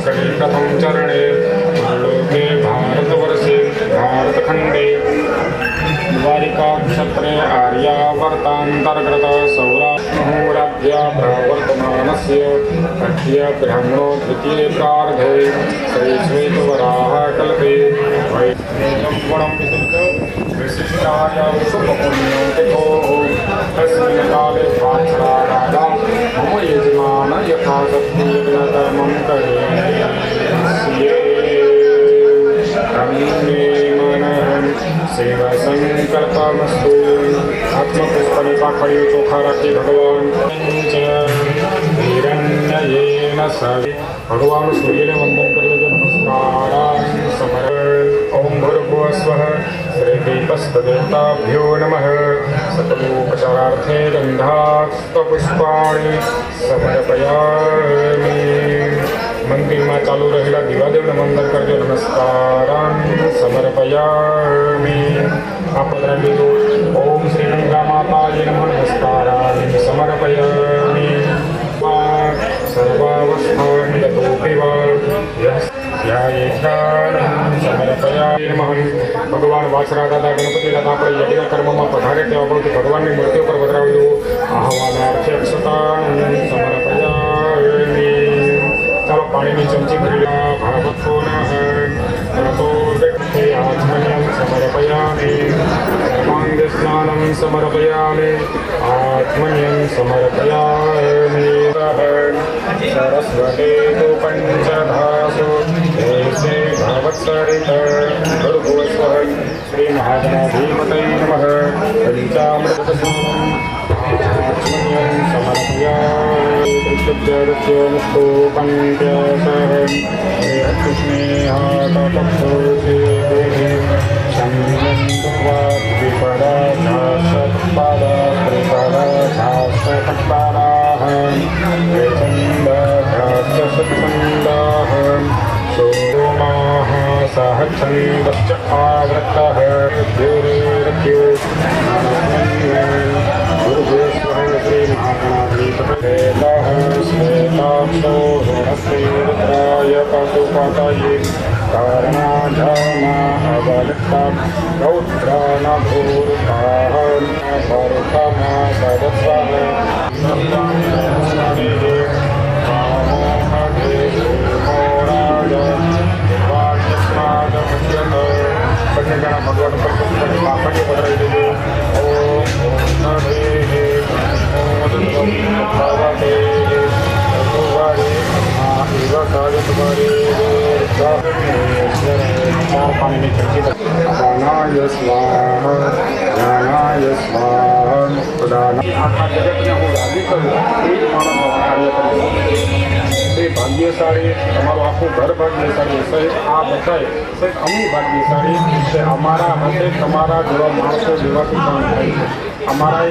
शङ्करे प्रथम चरणे लोके भारतवर्षे भारतखण्डे द्वारिका क्षत्रे आर्यावर्तान्तर्गत सौराष्ट्रराज्या प्रवर्तमानस्य अद्य ब्रह्मणो द्वितीये प्रार्धे श्रीश्वेतवराह कल्पे वैष्णवं विशिष्टाय शुभपुण्यतिथोः तस्मिन् काले वात्सराराधा मम यजमान यथाशक्ति यज्ञकर्मं करिष्ये सेवा संकल्पमस्तु आत्मपुष्पनि पाखड़ियों चोखा रखी भगवान हिरण्ययेन सवि भगवान सूर्य ने वंदन कर लो नमस्कार समर्पण ओम भूर्भुवः स्वः श्रीदीपस्तदेवताभ्यो नमः सकलोपचारार्थे गंधास्तपुष्पाणि समर्पयामि मंदिर में चालू रहेला दिवादेवने वंदन करजो नमस्कार समर्पयामि आपद्रव्य ओम श्री गंगा माताये नमः नमस्कार समर्पयामि सर्वावस्थानि गतोऽपि वा समर्पयामि नमः भगवान वासरादादा गणपति दादा पर यज्ञ कर्म में पधारे तेवा परंतु भगवान की मूर्ति पर पधरावी दो आह्वानार्थे अक्षतां समर्पयामि चलो पानी में चमची भरी भागवतो नः आत्मन्यं समर्पयामि सर्वाङ्गस्नानं समर्पयामि आत्मन्यं समर्पयामि सरस्वती तु पञ्चधासु देशे भगवत्सरित भूर्भुवः श्री महागणाधिपतये नमः पञ्चामृतस्नानम् आत्मन्यं समर्पयामि कृष्णोपन्यासः कृष्णेहाटपक्षोषे सोमाः सह छन्दश्च आवृतः द्योरेरद्यो श्रीमहागणाधिपतयः श्वेताक्षो ऋणश्रीरुद्राय पशुपतये कारणाधमावलिप्ता रौद्रानभूरुताः भरुतमा सदस्वः कन्यागण भगवान पाखड़ी पधराई दीजिए पानी में चमची दानाय स्वाहा ज्ञानाय स्वाहा प्रदानाय आखा जगत में हूँ राजी करूँ एक मानव कार्य करूँ भाग्यशाળી તમારું આખું ઘર ભાગ્યશાળી સહિત આ બધાય સહિત અમે ભાગ્યશાળી છે અમારા હાથે તમારા જેવા માણસો જેવાથી કામ થાય છે અમારા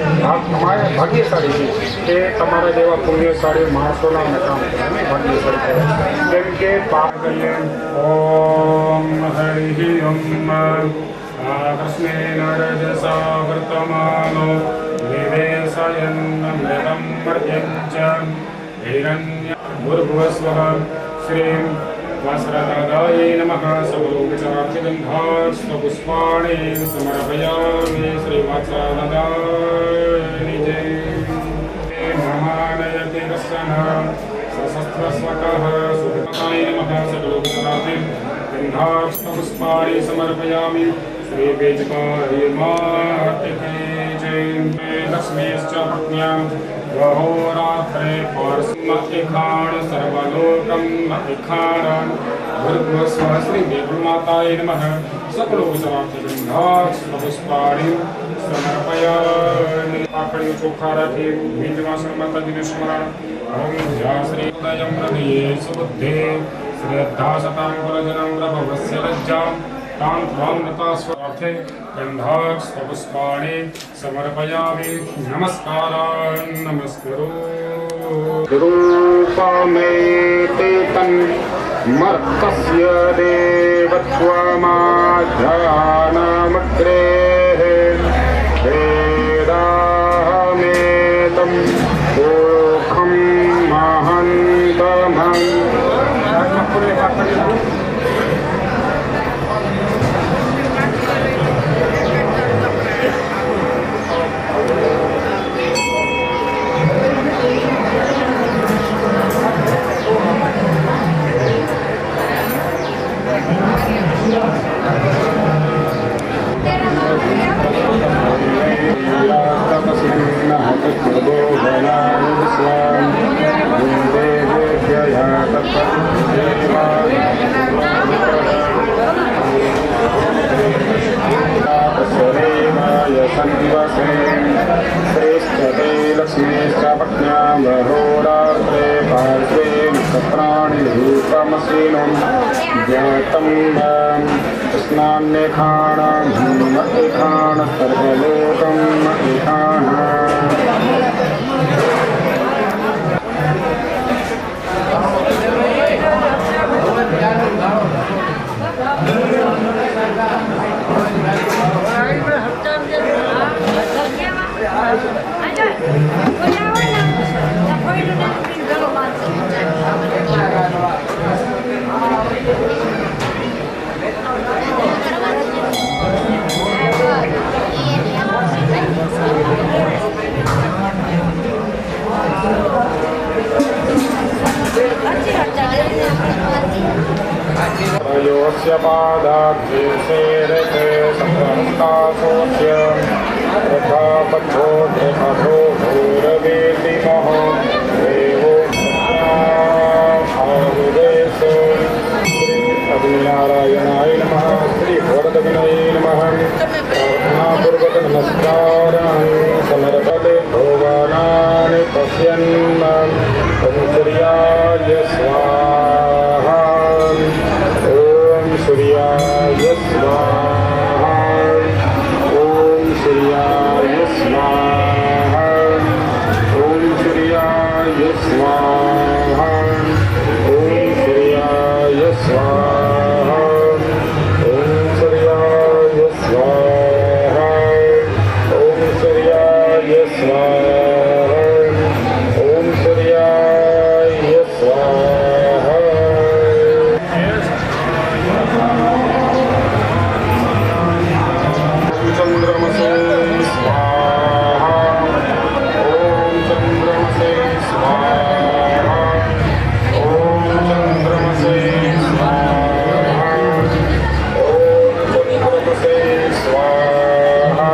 ભાગ્યશાળી છે કે તમારા જેવા પુણ્યશાળી માણસોના અમે કામ કરે અમે ભાગ્યશાળી કહેવાય કેમ કે પાપ કલ્યાણ ઓમ હરિ ઓમ કૃષ્ણેન રજસા વર્તમાનો નિવેશયન્ મૃતં મર્ત્યञ्च हिरण्य भूर्भुवः स्वः श्रीं वासरादाय नमः सर्वोपचारार्थगन्धास्तपुष्पाणि समर्पयामि श्रीवासरादाय जय महानयति दर्शनः सशस्त्रस्वकः सुभृताय नमः सर्वोपचारार्थगन्धास्तपुष्पाणि समर्पयामि श्रीवेजकाय मातृके जय लक्ष्मीश्च पत्न्यां अहोरात्रे पार्श्वमतिखाण सर्वलोकं मतिखाण भूर्भुवः स्वः श्री देवमाताय नमः सकलोपचारार्थगन्धास्तपुष्पाणि समर्पयामि पाखड़ी चोखा रखी बीजवासन माताजीने स्मरण ओम जय श्री उदयं हृदये सुबुद्धे श्रद्धा सतां कुलजनं प्रभवस्य लज्जां तां त्वां नतास्वार्थे गन्धास्तपुष्पाणि समर्पयामि नमस्कारान् नमस्करो रूपमेते तन्मर्तस्य देवत्वमाध्यानमग्रे वेदाहमेतं मोक्षं महान्तमं चन्द्रमसेनं ज्ञातं स्नान्यखाणं एखाण सर्वलोकं एखाण प्रयोस्य पादाब्जे सेरते सप्तहस्तासोऽस्य तथा पथो कठो घोरवेदिमः देवो आहुदेशो श्री अग्निनारायणाय नमः श्री वरदग्नये नमः प्रार्थनापूर्वक नमस्कारं समर्पते भोगानानि पश्यन् सूर्याय स्वाहा ॐ सूर्याय स्वाहा ॐ सूर्याय स्वाहा ॐ सूर्याय स्वाहा ॐ सूर्याय स्वाहा ॐ सूर्याय स्वाहा ॐ सूर्याय स्वाहा ॐ सूर्याय स्वाहा चन्द्रमसे स्वाहा ॐ चन्द्रमसे स्वाहा ॐ चन्द्रमसे स्वाहा ॐ चन्द्रमसे स्वाहा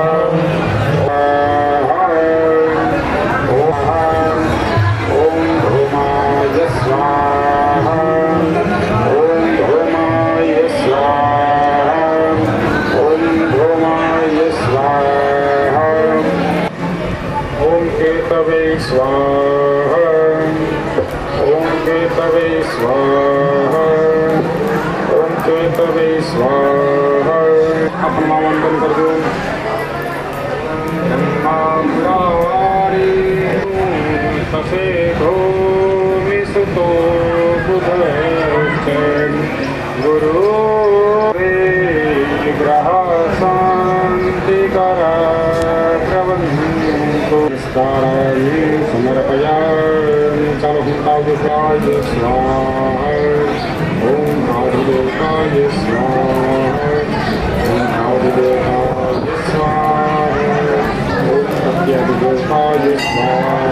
ॐ धूमाय स्वाहा ॐ धूमाय स्वाहा ॐ धूमाय स्वाहा ॐ केतवे स्वाहा ॐ केतवे स्वाहा ॐ केतवे स्वाहा अपना वंदन कर दो तसे भूमि सुतो बुधश्च गुरु ग्रह शांतिकरा प्रबंधो समर्पयामि चलो हुताय स्वाहा ॐ आदिदेवाय स्वाहा ॐ आदिदेवाय स्वाहा ॐ प्रत्यधिदेवाय स्वाहा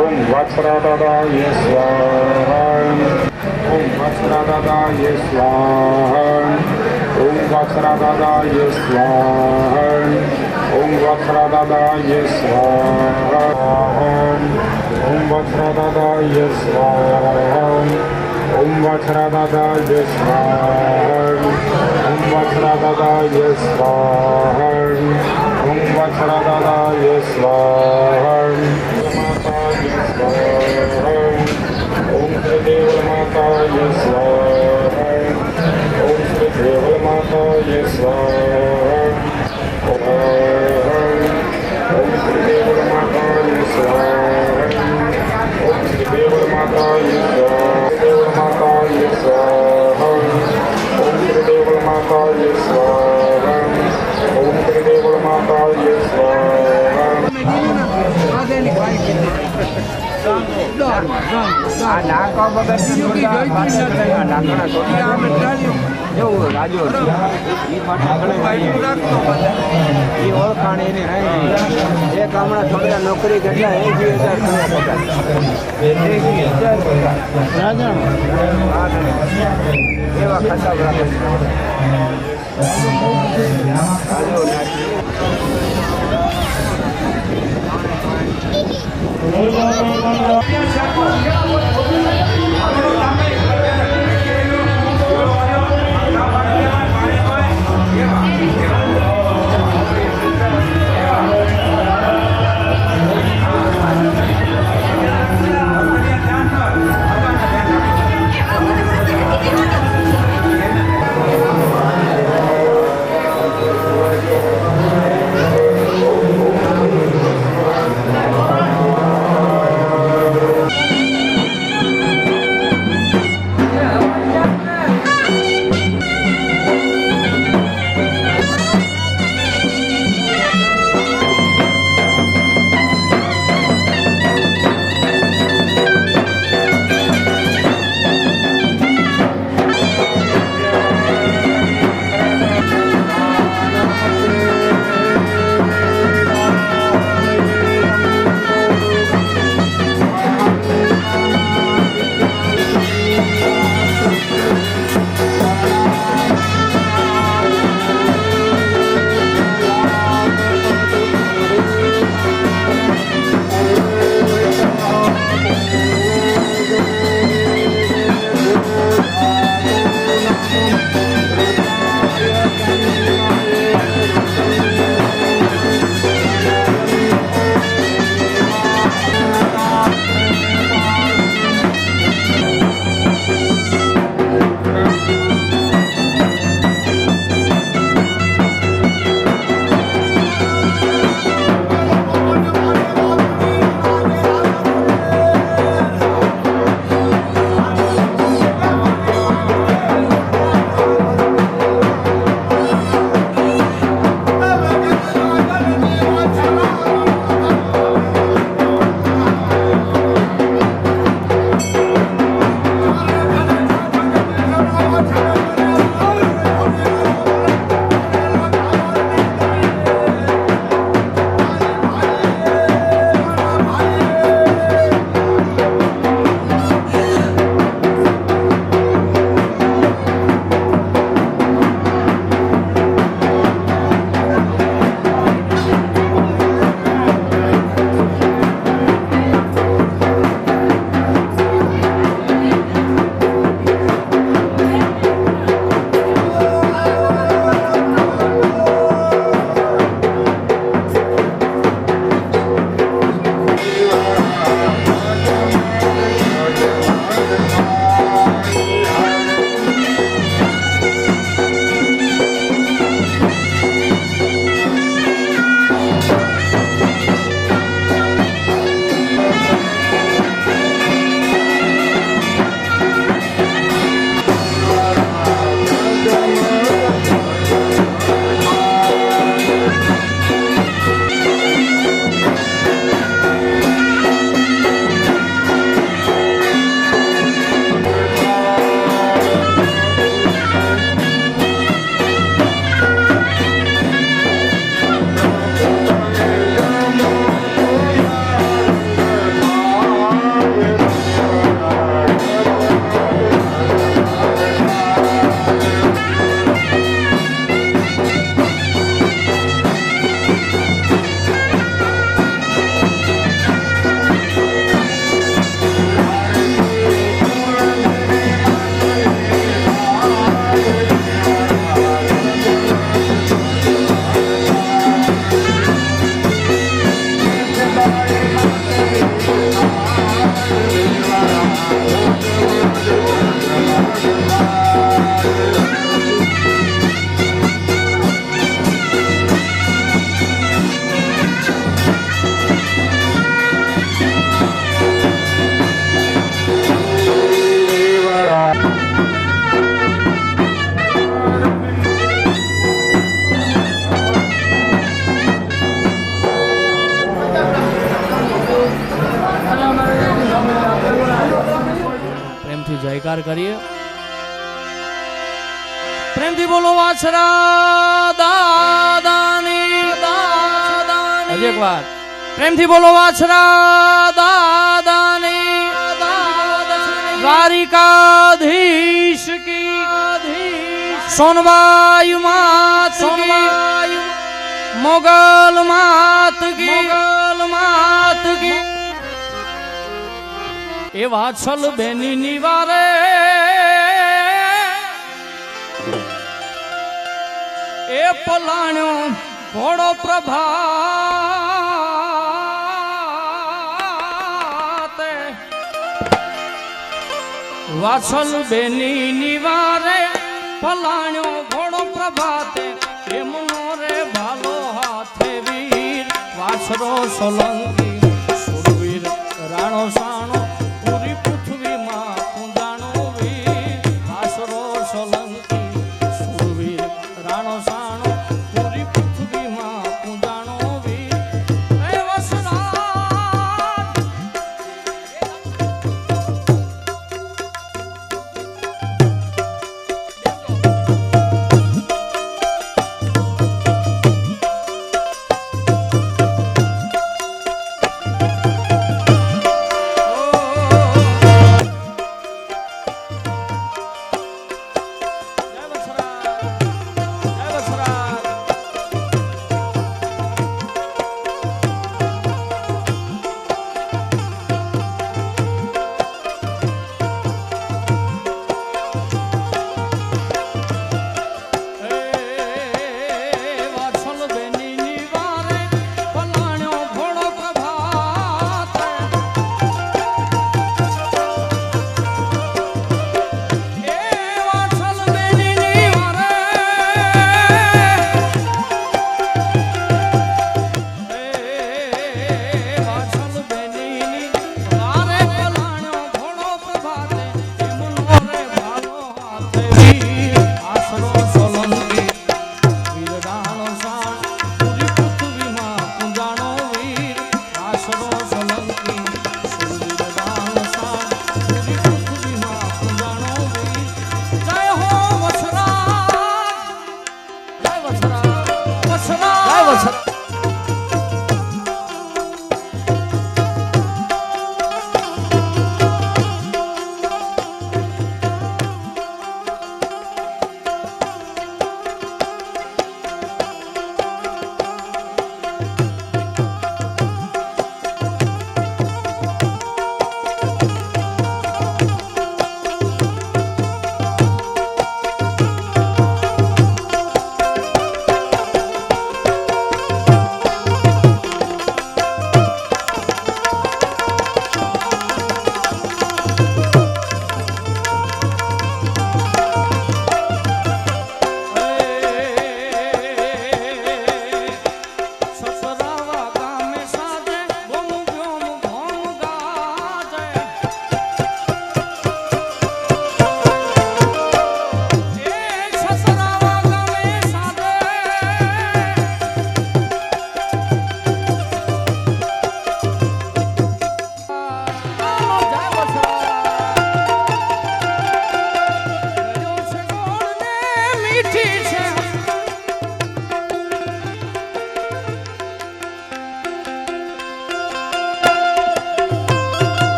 ॐ वत्सरादाय स्वाहा ॐ वत्सरादाय स्वाहा ॐ वत्सरादाय स्वाहा ॐ वत्सरादाय स्वाहा ॐ वत्सरादाय स्वाहा ॐ वत्सरादाय स्वाहा ॐ वत्सरादाय स्वाहा ॐ वत्सरादाय स्वाहा ॐ श्रीदेवमाताय स्वाहा ॐ श्रीदेवमाताय स्वाहा ॐ श्रीदेवमाताय स्वाहा ॐ श्रीदेवमाताय स्वाहा ॐ श्रीदेवमाताय स्वाहा ॐ श्रीदेवमाताय स्वाहा આ નાકો વગર જેવું રાજુ એ ઓળખાણ એને એક હમણાં છોકરા નોકરી કેટલા 80,000 એવા ખરાબ રાખે પ્રેમથી જયકાર કરીએ. પ્રેમથી બોલો વાછરા દાદાની. હજી એક વાર પ્રેમથી બોલો વાછરા દાદાની. દ્વારિકાધીશ કી, સોનબાઈ માત કી, મોગલ માત કી. એ વાછલ બેની નિવારે એ પલાણ્યો ઘોડો પ્રભાતે. વાછલ બેની નિવારે પલાણ્યો ઘોડો પ્રભાતે. એમનો રે ભાલો હાથે વીર વાછરો સોલંકી, સુરવીર રાણો સાણો પૂરી પૃથ્વીમાં કુંજાણો વીર. વાછરો સોલંકી, સુરવીર રાણો સાણો પૂરી પૃથ્વીમાં કુંજાણો વીર. એ વસરા ઓ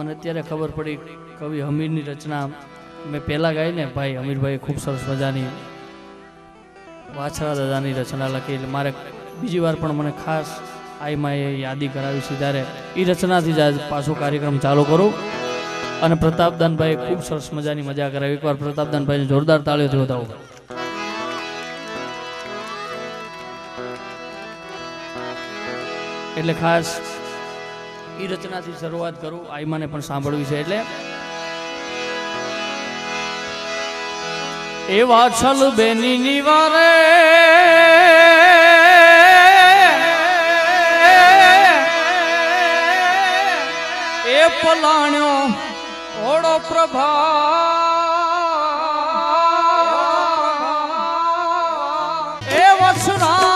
મને અત્યારે ખબર પડી કવિ હમીરની રચના મેં પહેલાં ગાઈ ને ભાઈ હમીરભાઈ ખૂબ સરસ મજાની વાછરા દાદાની રચના લખી એટલે મારે બીજી વાર પણ મને ખાસ આઈમાં એ યાદી કરાવી છે ત્યારે એ રચનાથી જ આજ પાછો કાર્યક્રમ ચાલુ કરું અને પ્રતાપદાનભાઈએ ખૂબ સરસ મજાની મજા કરાવી. એકવાર પ્રતાપદાનભાઈને જોરદાર તાળીઓથી વધાવો. એટલે ખાસ એ રચનાથી શરૂઆત કરું, આઈમાને પણ સાંભળવી છે. એટલે એ વાછલ બેની નિવારે એ પલાણ્યો ઓળો પ્રભા એ વસરાજ